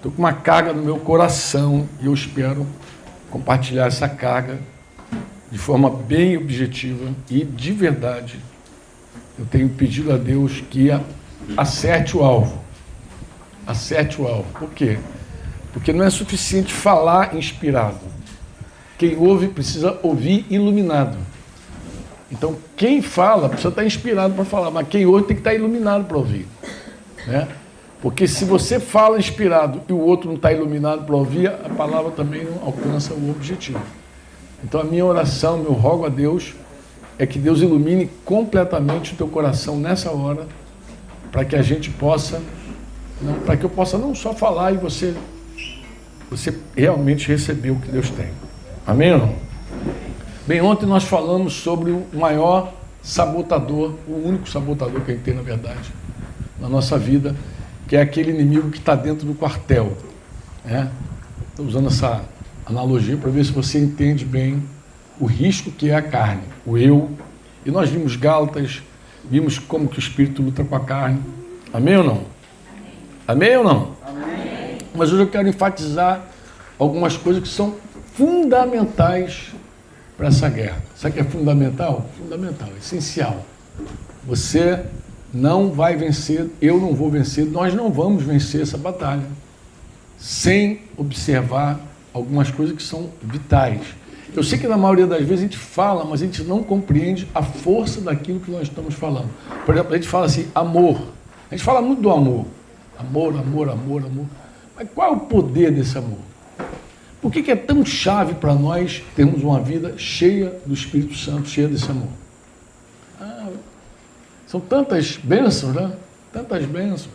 Estou com uma carga no meu coração e eu espero compartilhar essa carga de forma bem objetiva e de verdade. Eu tenho pedido a Deus que acerte o alvo. Acerte o alvo. Por quê? Porque não é suficiente falar inspirado. Quem ouve precisa ouvir iluminado. Então, quem fala precisa estar inspirado para falar, mas quem ouve tem que estar iluminado para ouvir. Né? Porque se você fala inspirado e o outro não está iluminado para ouvir, a palavra também não alcança o objetivo. Então, a minha oração, meu rogo a Deus, é que Deus ilumine completamente o teu coração nessa hora, para que a gente possa, para que eu possa não só falar e você realmente receber o que Deus tem. Amém ou não? Bem, ontem nós falamos sobre o maior sabotador, o único sabotador que a gente tem, na verdade, na nossa vida, que é aquele inimigo que está dentro do quartel. Estou usando essa analogia para ver se você entende bem o risco que é a carne, o eu. E nós vimos Gálatas, vimos como que o Espírito luta com a carne. Amém ou não? Amém ou não? Amém. Mas hoje eu quero enfatizar algumas coisas que são fundamentais para essa guerra. Sabe o que é fundamental? Fundamental, essencial. Você não vai vencer, eu não vou vencer, nós não vamos vencer essa batalha sem observar algumas coisas que são vitais. Eu sei que na maioria das vezes a gente fala, mas a gente não compreende a força daquilo que nós estamos falando. Por exemplo, a gente fala assim, amor. A gente fala muito do amor. Amor, amor, amor, amor. Mas qual é o poder desse amor? Por que é tão chave para nós termos uma vida cheia do Espírito Santo, cheia desse amor? São tantas bênçãos, né? Tantas bênçãos.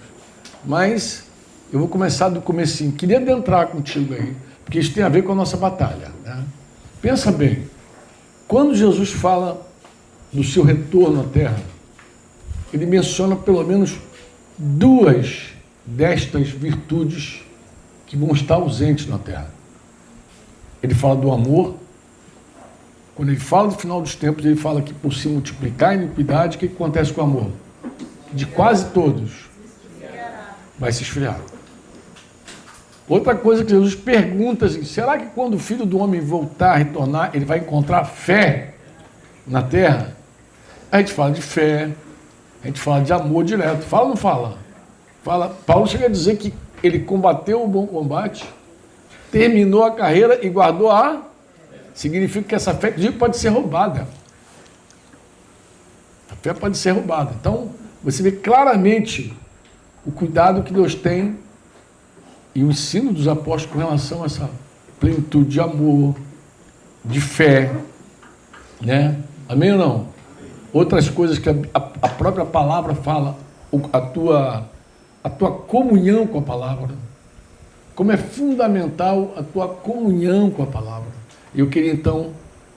Mas eu vou começar do comecinho. Queria adentrar contigo aí, porque isso tem a ver com a nossa batalha. Né? Pensa bem, quando Jesus fala do seu retorno à Terra, ele menciona pelo menos duas destas virtudes que vão estar ausentes na Terra. Ele fala do amor. Quando ele fala do final dos tempos, ele fala que por se multiplicar a iniquidade, o que acontece com o amor? De quase todos, vai se esfriar. Outra coisa que Jesus pergunta assim, será que quando o Filho do Homem voltar, retornar, ele vai encontrar fé na terra? A gente fala de fé, a gente fala de amor direto. Fala ou não fala? Fala. Paulo chega a dizer que ele combateu o bom combate, terminou a carreira e guardou a... Significa que essa fé pode ser roubada. A fé pode ser roubada. Então, você vê claramente o cuidado que Deus tem e o ensino dos apóstolos com relação a essa plenitude de amor, de fé, né? Amém ou não? Outras coisas que a própria palavra fala, a tua comunhão com a palavra, como é fundamental a tua comunhão com a palavra. Eu queria então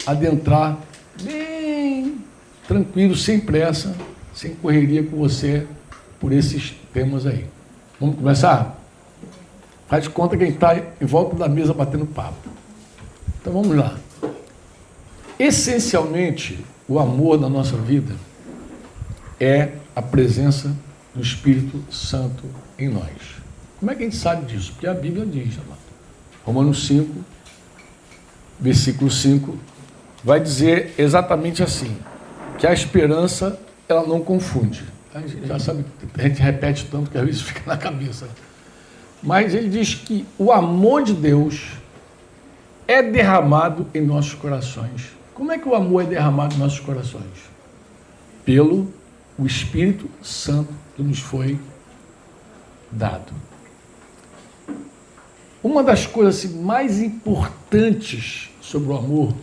adentrar bem tranquilo, sem pressa, sem correria com você por esses temas aí. Vamos começar? Faz de conta que a gente está em volta da mesa batendo papo. Então vamos lá. Essencialmente, o amor na nossa vida é a presença do Espírito Santo em nós. Como é que a gente sabe disso? Porque a Bíblia diz, amado. Romanos 5, versículo 5, vai dizer exatamente assim, que a esperança, ela não confunde. A gente já sabe, a gente repete tanto que às vezes fica na cabeça. Mas ele diz que o amor de Deus é derramado em nossos corações. Como é que o amor é derramado em nossos corações? Pelo o Espírito Santo que nos foi dado. Uma das coisas mais importantes sobre o amor,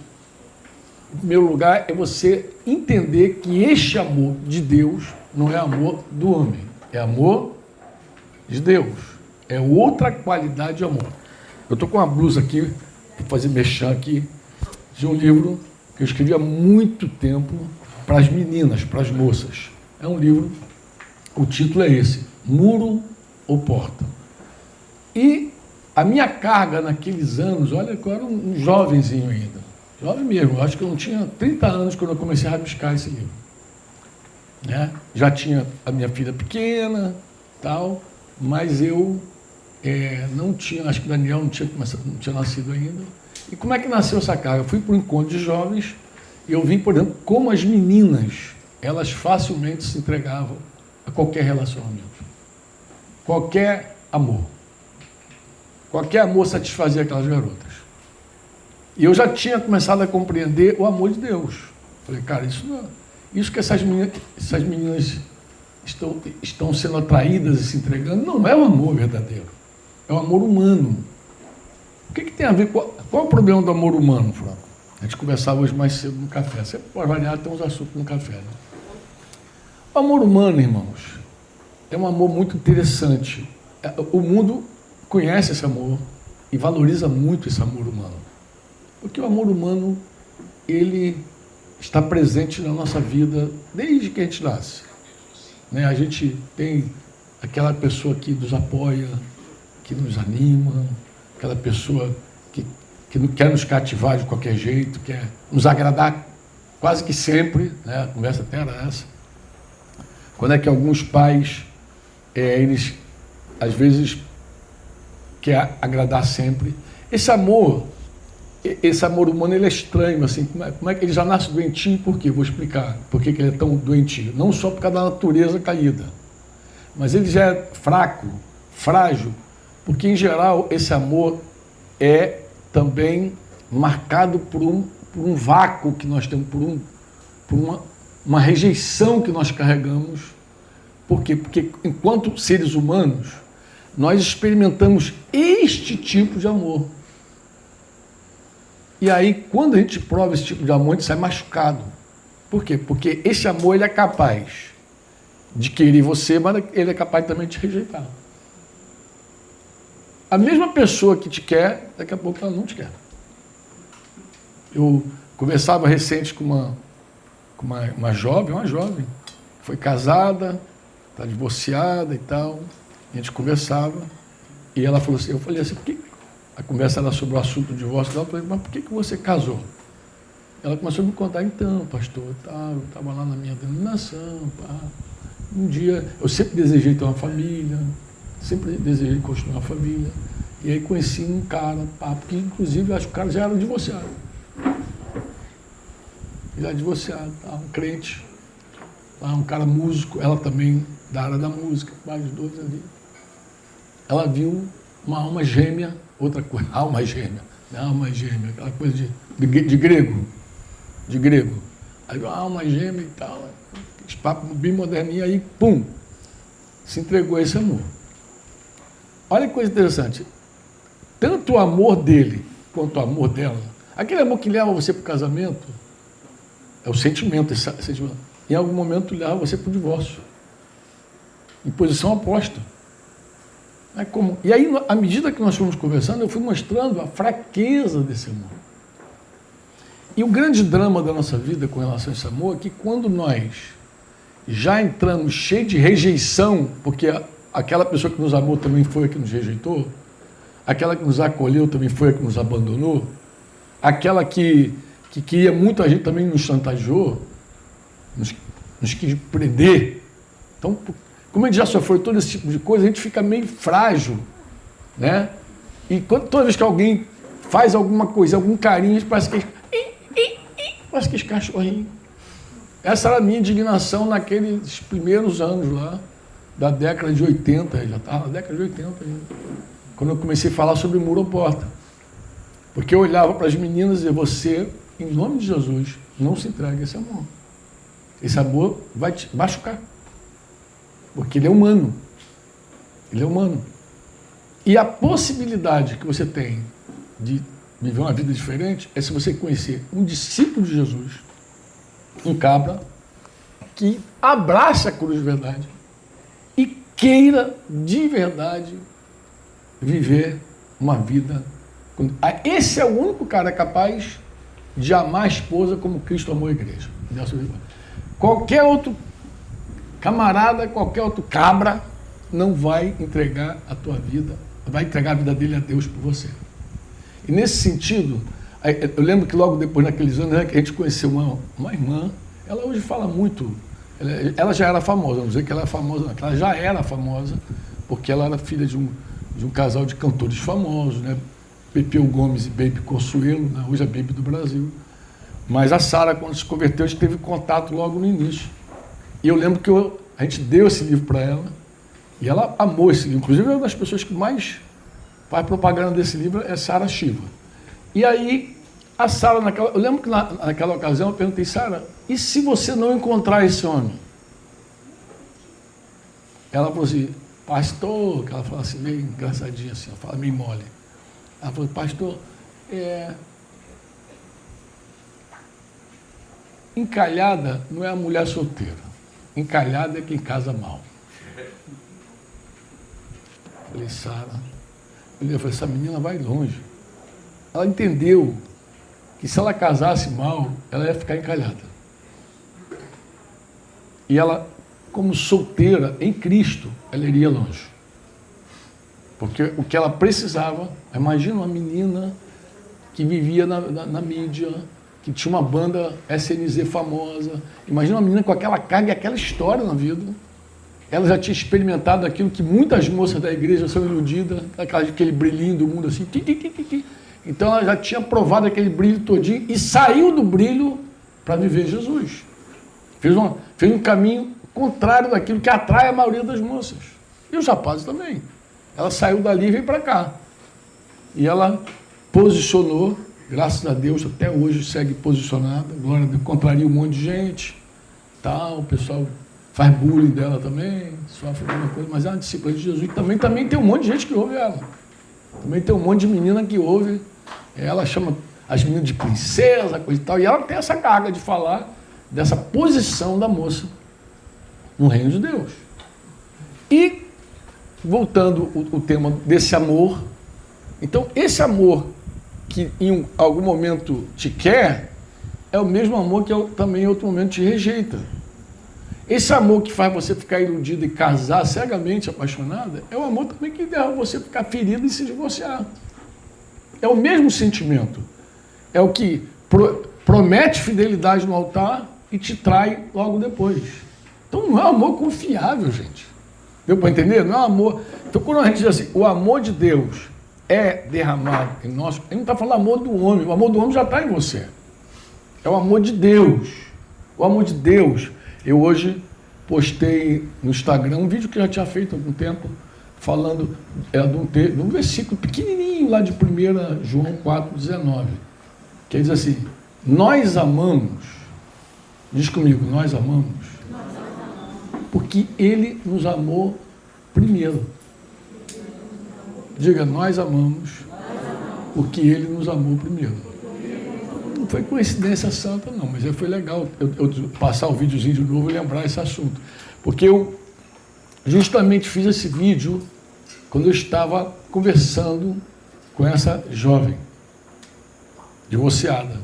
em primeiro lugar, é você entender que este amor de Deus não é amor do homem, é amor de Deus. É outra qualidade de amor. Eu estou com uma blusa aqui, vou fazer merchan aqui, de um livro que eu escrevi há muito tempo para as meninas, para as moças. É um livro, o título é esse, Muro ou Porta. E a minha carga naqueles anos, olha que eu era um jovenzinho ainda, jovem mesmo, eu acho que eu não tinha 30 anos quando eu comecei a rabiscar esse livro. Né? Já tinha a minha filha pequena, tal, mas eu não tinha, acho que Daniel não tinha nascido ainda. E como é que nasceu essa carga? Eu fui para um encontro de jovens e eu vi, por exemplo, como as meninas, elas facilmente se entregavam a qualquer relacionamento. Qualquer amor. Qualquer amor satisfazia aquelas garotas. E eu já tinha começado a compreender o amor de Deus. Falei, cara, isso que essas meninas estão sendo atraídas e se entregando, não é o amor verdadeiro. É o amor humano. O que tem a ver com... Qual é o problema do amor humano, Franco? A gente conversava hoje mais cedo no café. Sempre pode variar, tem uns assuntos no café, né? O amor humano, irmãos, é um amor muito interessante. O mundo conhece esse amor e valoriza muito esse amor humano. Porque o amor humano, ele está presente na nossa vida desde que a gente nasce. Né? A gente tem aquela pessoa que nos apoia, que nos anima, aquela pessoa que não quer nos cativar de qualquer jeito, quer nos agradar quase que sempre, né? A conversa até era essa. Quando é que alguns pais, eles, às vezes, querem agradar sempre. Esse amor humano, ele é estranho, assim, como é que ele já nasce doentinho? Por quê? Vou explicar por que ele é tão doentio. Não só por causa da natureza caída, mas ele já é fraco, frágil, porque, em geral, esse amor é também marcado por um vácuo que nós temos, por uma rejeição que nós carregamos. Por quê? Porque, enquanto seres humanos, nós experimentamos este tipo de amor. E aí, quando a gente prova esse tipo de amor, a gente sai machucado. Por quê? Porque esse amor, ele é capaz de querer você, mas ele é capaz também de te rejeitar. A mesma pessoa que te quer, daqui a pouco ela não te quer. Eu conversava recente com uma jovem, foi casada, está divorciada e tal, a gente conversava, e ela falou assim, eu falei assim, por que... A conversa era sobre o assunto do divórcio dela, eu falei, mas por que você casou? Ela começou a me contar, então, pastor, eu estava lá na minha denominação, um dia, eu sempre desejei ter uma família, sempre desejei construir uma família, e aí conheci um cara, porque inclusive eu acho que o cara já era divorciado. Ele era divorciado, um crente, um cara músico, ela também da área da música, vários dois ali. Ela viu uma alma gêmea, outra coisa, alma gêmea, aquela coisa de grego. Aí viu uma alma gêmea e tal, esse papo bem moderninho, aí, pum, se entregou a esse amor. Olha que coisa interessante, tanto o amor dele quanto o amor dela, aquele amor que leva você para o casamento, é o sentimento, esse sentimento, em algum momento leva você para o divórcio, em posição oposta. E aí, à medida que nós fomos conversando, eu fui mostrando a fraqueza desse amor. E o grande drama da nossa vida com relação a esse amor é que quando nós já entramos cheio de rejeição, porque aquela pessoa que nos amou também foi a que nos rejeitou, aquela que nos acolheu também foi a que nos abandonou, aquela que queria muito a gente também nos chantageou, nos quis prender. Então, como a gente já sofreu todo esse tipo de coisa, a gente fica meio frágil, né? E toda vez que alguém faz alguma coisa, algum carinho, a gente parece que esse cachorrinho. Essa era a minha indignação naqueles primeiros anos lá, da década de 80, já estava na década de 80 ainda, quando eu comecei a falar sobre muro ou porta. Porque eu olhava para as meninas e você, em nome de Jesus, não se entregue a esse amor. Esse amor vai te machucar. Porque ele é humano. Ele é humano. E a possibilidade que você tem de viver uma vida diferente é se você conhecer um discípulo de Jesus, um cabra, que abraça a cruz de verdade e queira de verdade viver uma vida. Esse é o único cara capaz de amar a esposa como Cristo amou a igreja. Qualquer outro camarada, qualquer outro cabra não vai entregar a tua vida, vai entregar a vida dele a Deus por você. E nesse sentido, eu lembro que logo depois, naqueles anos, que a gente conheceu uma irmã, ela hoje fala muito, ela já era famosa, não dizer que ela é famosa, não, ela já era famosa, porque ela era filha de de um casal de cantores famosos, né? Pepeu Gomes e Baby Consuelo, né? Hoje é Baby do Brasil. Mas a Sara, quando se converteu, a gente teve contato logo no início. E eu lembro que a gente deu esse livro para ela, e ela amou esse livro. Inclusive, uma das pessoas que mais faz propaganda desse livro é Sara Shiva. E aí, a Sara, eu lembro que naquela ocasião eu perguntei, Sara, e se você não encontrar esse homem? Ela falou assim, pastor, que ela fala assim, meio engraçadinha assim, ela fala meio mole. Ela falou, pastor, encalhada não é a mulher solteira. Encalhada é quem casa mal. Eu falei, Sara, eu falei, essa menina vai longe. Ela entendeu que se ela casasse mal, ela ia ficar encalhada. E ela, como solteira em Cristo, ela iria longe. Porque o que ela precisava, imagina uma menina que vivia na mídia, que tinha uma banda SNZ famosa, imagina uma menina com aquela carga e aquela história na vida. Ela já tinha experimentado aquilo que muitas moças da igreja são iludidas, aquele brilhinho do mundo assim. Então ela já tinha provado aquele brilho todinho e saiu do brilho para viver Jesus. Fez um caminho contrário daquilo que atrai a maioria das moças. E os rapazes também. Ela saiu dali e veio para cá. E ela posicionou, graças a Deus, até hoje segue posicionada. Glória a Deus, contraria um monte de gente. Tal, o pessoal faz bullying dela também, sofre alguma coisa, mas é uma discípula de Jesus. E também tem um monte de gente que ouve ela. Também tem um monte de menina que ouve. Ela chama as meninas de princesa, coisa e tal. E ela tem essa carga de falar dessa posição da moça no reino de Deus. E, voltando o tema desse amor, então esse amor que em algum momento te quer, é o mesmo amor que também em outro momento te rejeita. Esse amor que faz você ficar iludido e casar cegamente apaixonada, é o amor também que derruba você ficar ferido e se divorciar. É o mesmo sentimento. É o que promete fidelidade no altar e te trai logo depois. Então não é um amor confiável, gente. Deu para entender? Não é um amor. Então quando a gente diz assim, o amor de Deus é derramado em nós, a gente não está falando amor do homem, o amor do homem já está em você. É o amor de Deus. O amor de Deus. Eu hoje postei no Instagram um vídeo que eu já tinha feito há algum tempo, falando de um versículo pequenininho lá de 1 João 4,19, que diz assim, nós amamos, diz comigo, nós amamos, porque Ele nos amou primeiro. Diga, nós amamos, porque Ele nos amou primeiro. Não foi coincidência santa, não, mas foi legal eu passar o videozinho de novo e lembrar esse assunto. Porque eu justamente fiz esse vídeo quando eu estava conversando com essa jovem, divorciada.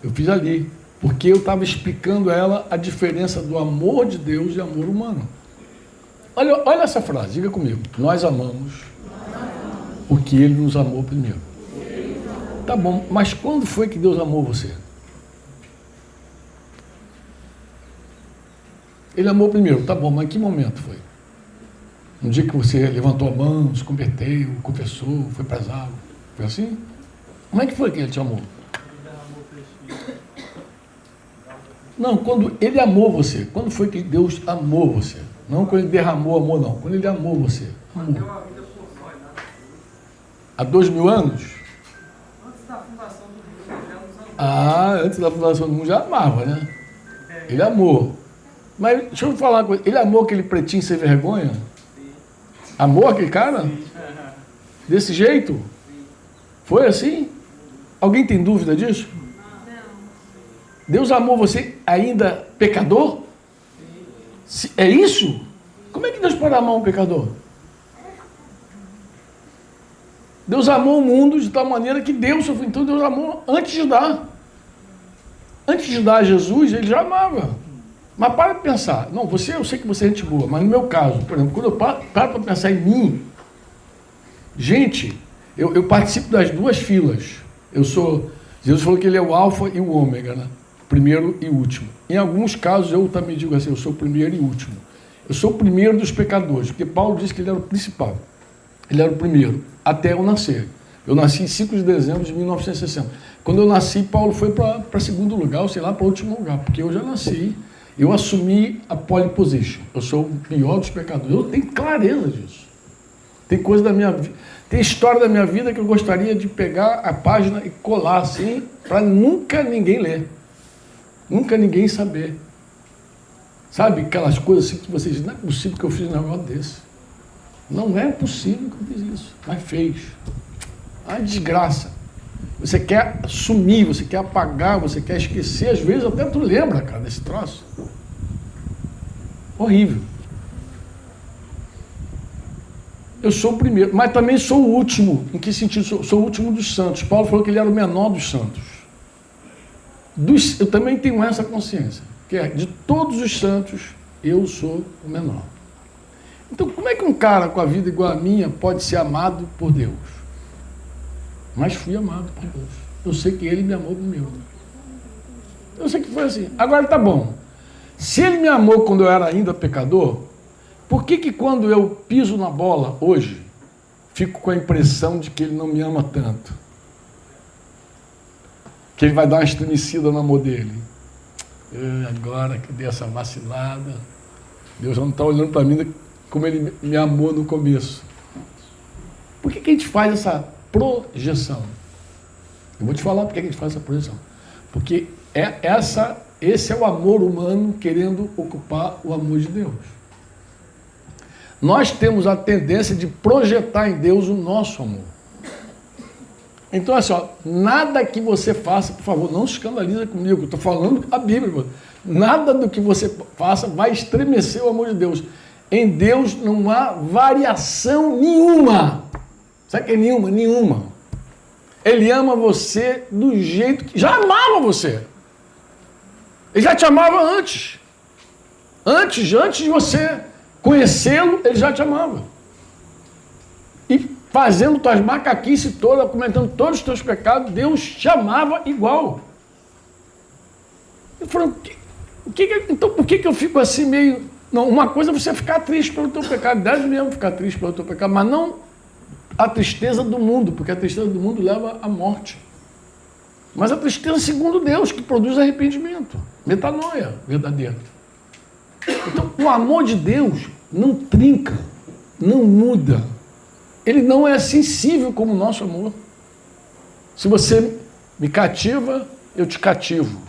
Eu fiz ali, porque eu estava explicando a ela a diferença do amor de Deus e amor humano. Olha essa frase, diga comigo. Nós amamos porque Ele nos amou primeiro. Tá bom, mas quando foi que Deus amou você? Ele amou primeiro, tá bom, mas em que momento foi? No dia que você levantou a mão, se converteu, confessou, foi para as águas, foi assim? Como é que foi que Ele te amou? Não, quando Ele amou você, quando foi que Deus amou você? Não quando Ele derramou amor, não, quando Ele amou você. Amor. Há 2000 anos? Antes da fundação do mundo já amava, né? Ele amou. Mas deixa eu falar uma coisa. Ele amou aquele pretinho sem vergonha? Amou aquele cara? Desse jeito? Foi assim? Alguém tem dúvida disso? Deus amou você ainda pecador? É isso? Como é que Deus pode amar um pecador? Deus amou o mundo de tal maneira que Deus sofreu. Então Deus amou antes de dar. Antes de dar a Jesus, Ele já amava. Mas para de pensar. Não, eu sei que você é gente boa, mas no meu caso, por exemplo, quando eu paro para pensar em mim, gente, eu participo das duas filas. Jesus falou que Ele é o alfa e o ômega, né? Primeiro e último. Em alguns casos eu também digo assim, eu sou o primeiro e último. Eu sou o primeiro dos pecadores, porque Paulo disse que Ele era o principal. Ele era o primeiro, até eu nascer. Eu nasci em 5 de dezembro de 1960. Quando eu nasci, Paulo foi para segundo lugar, ou sei lá, para último lugar, porque eu já nasci, eu assumi a pole position. Eu sou o pior dos pecadores. Eu tenho clareza disso. Tem coisa da minha vida, tem história da minha vida que eu gostaria de pegar a página e colar assim, para nunca ninguém ler. Nunca ninguém saber. Sabe aquelas coisas assim que você diz, não é possível que eu fiz um negócio desse. Não é possível que eu fiz isso, mas fez. A desgraça. Você quer sumir, você quer apagar, você quer esquecer. Às vezes até tu lembra, cara, desse troço. Horrível. Eu sou o primeiro, mas também sou o último. Em que sentido? Sou o último dos santos. Paulo falou que ele era o menor dos santos. Eu também tenho essa consciência, que é de todos os santos, eu sou o menor. Então, como é que um cara com a vida igual a minha pode ser amado por Deus? Mas fui amado por Deus. Eu sei que ele me amou primeiro. Eu sei que foi assim. Agora tá bom. Se ele me amou quando eu era ainda pecador, por que quando eu piso na bola hoje, fico com a impressão de que ele não me ama tanto? Que ele vai dar uma estremecida no amor dele. Agora que eu dei essa vacilada, Deus não está olhando para mim como ele me amou no começo. Por que a gente faz essa projeção? Eu vou te falar por que a gente faz essa projeção. Porque esse é o amor humano querendo ocupar o amor de Deus. Nós temos a tendência de projetar em Deus o nosso amor. Então, assim, ó, nada que você faça, por favor, não se escandaliza comigo, eu estou falando a Bíblia, nada do que você faça vai estremecer o amor de Deus. Em Deus não há variação nenhuma. Sabe o que é nenhuma? Nenhuma. Ele ama você do jeito que já amava você. Ele já te amava antes. Antes de você conhecê-lo, ele já te amava. E fazendo tuas macaquices todas, comentando todos os teus pecados, Deus te amava igual. Eu falei, então por que eu fico assim meio... Não, uma coisa é você ficar triste pelo teu pecado, deve mesmo ficar triste pelo teu pecado, mas não a tristeza do mundo, porque a tristeza do mundo leva à morte. Mas a tristeza segundo Deus, que produz arrependimento, metanoia verdadeira. Então, o amor de Deus não trinca, não muda. Ele não é sensível como o nosso amor. Se você me cativa, eu te cativo.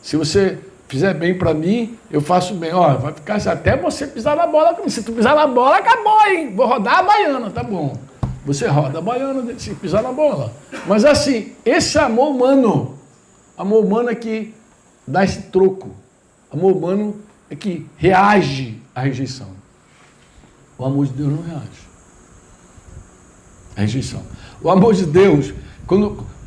Se você fizer bem para mim, eu faço bem. Ó, vai ficar assim, até você pisar na bola comigo. Se tu pisar na bola, acabou, hein? Vou rodar a baiana, tá bom. Você roda a baiana se pisar na bola. Mas assim, esse amor humano é que dá esse troco. Amor humano é que reage à rejeição. O amor de Deus não reage. A rejeição. O amor de Deus,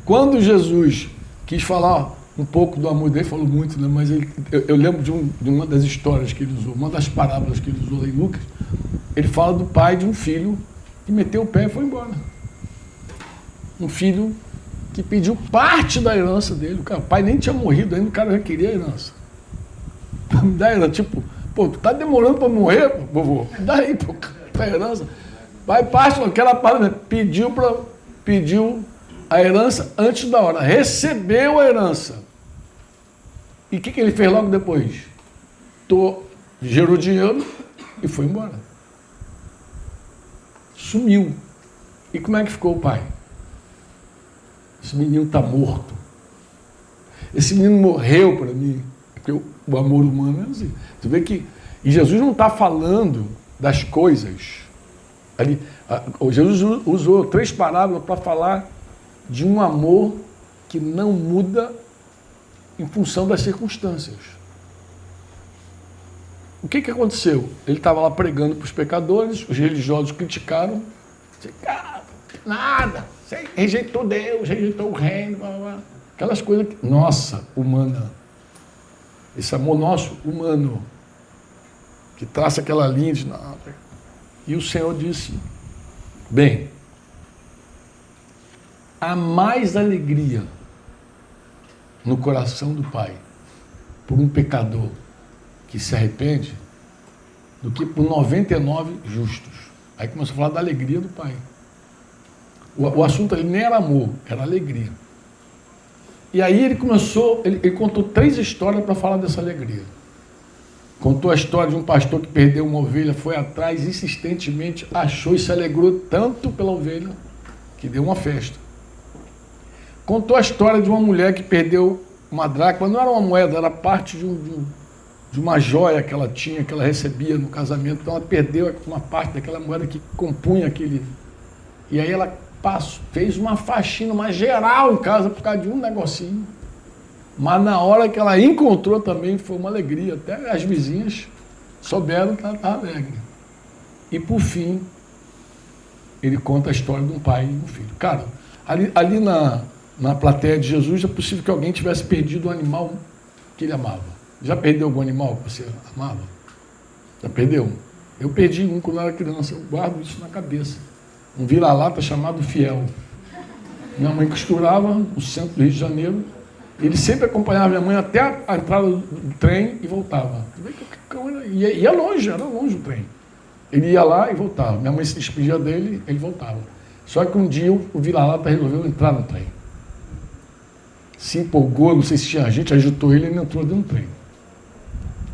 quando Jesus quis falar um pouco do amor dele, falou muito, né? Mas eu lembro de uma das histórias que ele usou, uma das parábolas que ele usou lá em Lucas, ele fala do pai de um filho que meteu o pé e foi embora. Um filho que pediu parte da herança dele. O pai nem tinha morrido ainda, o cara já queria a herança. Me dá a herança, tipo, pô, tu tá demorando para morrer, vovô? Dá aí, pô, a herança. Vai parte, aquela parada, pediu a herança antes da hora, recebeu a herança. E o que ele fez logo depois? Gerou dinheiro e foi embora. Sumiu. E como é que ficou o pai? Esse menino está morto. Esse menino morreu para mim. Porque o amor humano é assim. Você vê que... E Jesus não está falando das coisas. Jesus usou 3 parábolas para falar de um amor que não muda em função das circunstâncias. O que aconteceu? Ele estava lá pregando para os pecadores, os religiosos criticaram. Nada, você rejeitou Deus, rejeitou o reino, blá, blá. Aquelas coisas que, nossa, humana. Esse amor nosso, humano, que traça aquela linha de nada. E o Senhor disse, bem, há mais alegria no coração do Pai por um pecador que se arrepende do que por 99 justos. Aí começou a falar da alegria do Pai. O assunto ali nem era amor, era alegria. E aí ele começou, ele contou 3 histórias para falar dessa alegria. Contou a história de um pastor que perdeu uma ovelha, foi atrás, insistentemente achou e se alegrou tanto pela ovelha, que deu uma festa. Contou a história de uma mulher que perdeu uma dracma, não era uma moeda, era parte de uma joia que ela tinha, que ela recebia no casamento, então ela perdeu uma parte daquela moeda que compunha aquele... E aí ela fez uma faxina, uma geral em casa por causa de um negocinho. Mas na hora que ela encontrou também foi uma alegria. Até as vizinhas souberam que ela estava alegre. E por fim, ele conta a história de um pai e um filho. Cara, ali na plateia de Jesus é possível que alguém tivesse perdido um animal que ele amava. Já perdeu algum animal que você amava? Já perdeu? Eu perdi um quando eu era criança. Eu guardo isso na cabeça. Um vira-lata chamado Fiel. Minha mãe costurava no centro do Rio de Janeiro. Ele sempre acompanhava minha mãe até a entrada do trem e voltava. Ia longe, era longe o trem. Ele ia lá e voltava. Minha mãe se despedia dele, ele voltava. Só que um dia o vira-lata resolveu entrar no trem. Se empolgou, não sei se tinha gente, agitou ele e ele entrou dentro do trem.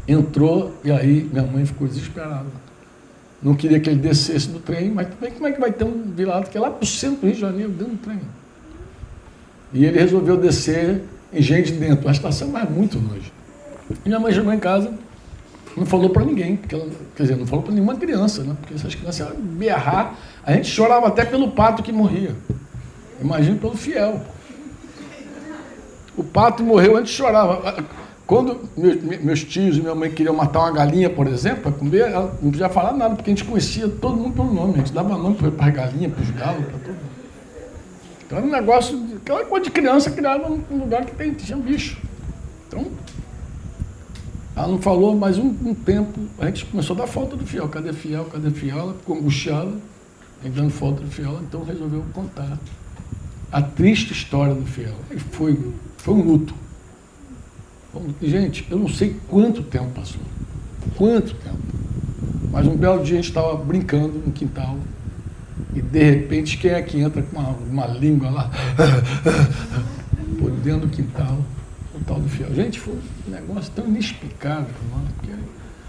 Entrou e aí minha mãe ficou desesperada. Não queria que ele descesse do trem, mas também como é que vai ter um vira-lata que é lá para o centro do Rio de Janeiro, dentro do trem? E ele resolveu descer em gente dentro. A estação vai muito longe. E minha mãe chegou em casa, não falou para ninguém, porque ela, quer dizer, não falou para nenhuma criança, né? Porque essas crianças iam berrar. A gente chorava até pelo pato que morria. Imagina pelo Fiel. O pato morreu, a gente chorava. Quando meus tios e minha mãe queriam matar uma galinha, por exemplo, para comer, ela não podia falar nada, porque a gente conhecia todo mundo pelo nome. A gente dava nome para as galinhas, para os galos, para todo mundo. Então era um negócio, aquela coisa de criança criada num lugar que tinha bicho. Então, ela não falou, mas um tempo, a gente começou a dar falta do Fiel. Cadê Fiel? Cadê Fiel? Ela ficou angustiada, dando falta do Fiel, então resolveu contar a triste história do Fiel. E foi um luto. Gente, eu não sei quanto tempo passou. Quanto tempo. Mas um belo dia a gente estava brincando no quintal e de repente quem é que entra com uma língua lá por dentro do quintal, o tal do Fiel. Gente, foi um negócio tão inexplicável, porque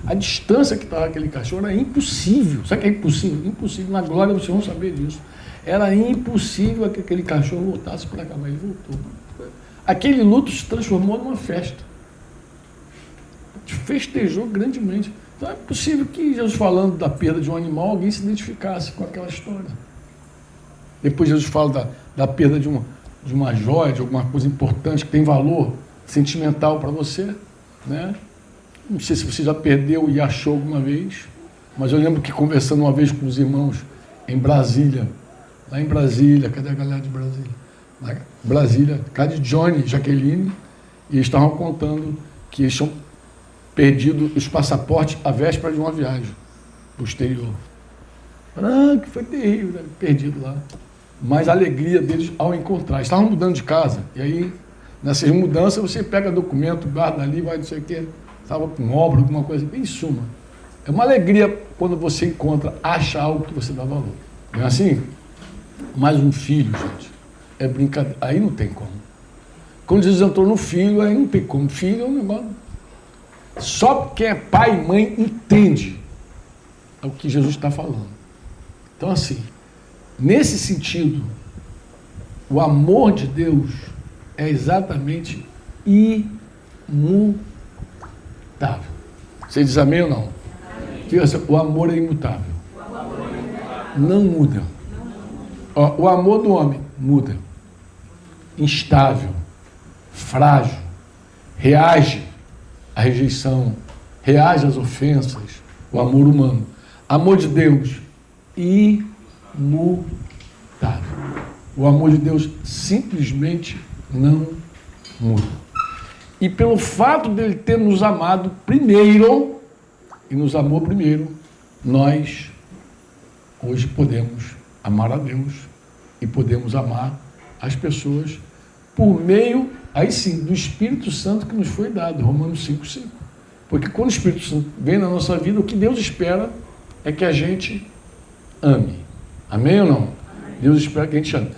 a distância que estava aquele cachorro era impossível. Sabe o que é impossível? Impossível. Na glória vocês vão saber disso. Era impossível que aquele cachorro voltasse para cá, mas ele voltou. Aquele luto se transformou numa festa. Festejou grandemente. Então é possível que Jesus, falando da perda de um animal, alguém se identificasse com aquela história. Depois Jesus fala da perda de uma joia, de alguma coisa importante que tem valor sentimental para você, né? Não sei se você já perdeu e achou alguma vez, mas eu lembro que conversando uma vez com os irmãos em Brasília, lá em Brasília, cadê a galera de Brasília? Lá, Brasília, casa de Johnny e Jaqueline, e eles estavam contando que eles tinham perdido os passaportes à véspera de uma viagem para o exterior. Que foi terrível, né? Perdido lá. Mas a alegria deles ao encontrar. Estavam mudando de casa, e aí, nessas mudanças, você pega documento, guarda ali, vai não sei o quê, estava com obra, alguma coisa. Em suma, é uma alegria quando você encontra, acha algo que você dá valor. Não é assim? Mais um filho, gente, é brincadeira. Aí não tem como. Quando Jesus entrou no filho, aí não tem como. Filho é um negócio... Só quem é pai e mãe entende o que Jesus está falando. Então, assim, nesse sentido, o amor de Deus é exatamente imutável. Você diz amém ou não? Amém. O amor é imutável. Não muda. O amor do homem muda. Instável, frágil, reage à rejeição, reage às ofensas, o amor humano. Amor de Deus, imutável. O amor de Deus simplesmente não muda. E pelo fato dele ter nos amado primeiro, e nos amou primeiro, nós hoje podemos amar a Deus e podemos amar as pessoas por meio, aí sim, do Espírito Santo que nos foi dado, Romanos 5,5. Porque quando o Espírito Santo vem na nossa vida, o que Deus espera é que a gente ame. Amém ou não? Amém. Deus espera que a gente ame.